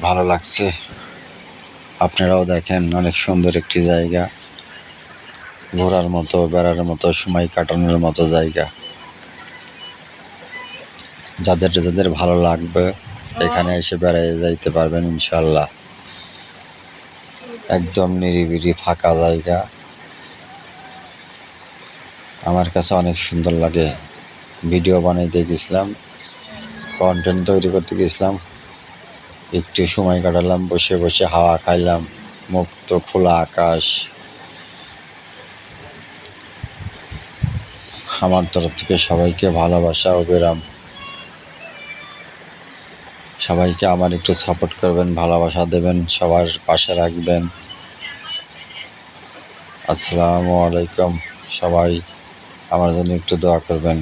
ভালো লাগছে। আপনারাও দেখেন, অনেক সুন্দর একটি জায়গা, ঘোরার মতো, বেড়ার মতো, সময় কাটানোর মতো জায়গা। যাদের যাদের ভালো লাগবে এখানে এসে বেড়াতে যাইতে পারবেন ইনশাল্লাহ। একদম নিরিবিলি ফাঁকা জায়গা, আমার কাছে অনেক সুন্দর লাগে। ভিডিও বানাইতে গেছিলাম, কন্টেন্ট তৈরি করতে গেছিলাম, একটু সময় কাটালাম, বসে বসে হাওয়া খাইলাম, মুক্ত খোলা আকাশ। আমার তরফ থেকে সবাইকে ভালোবাসা ও বিরাম। সবাইকে আমার একটু সাপোর্ট করবেন, ভালোবাসা দেবেন, সবার পাশে রাখবেন। আসসালামু আলাইকুম। সবাই আমার জন্য একটু দোয়া করবেন।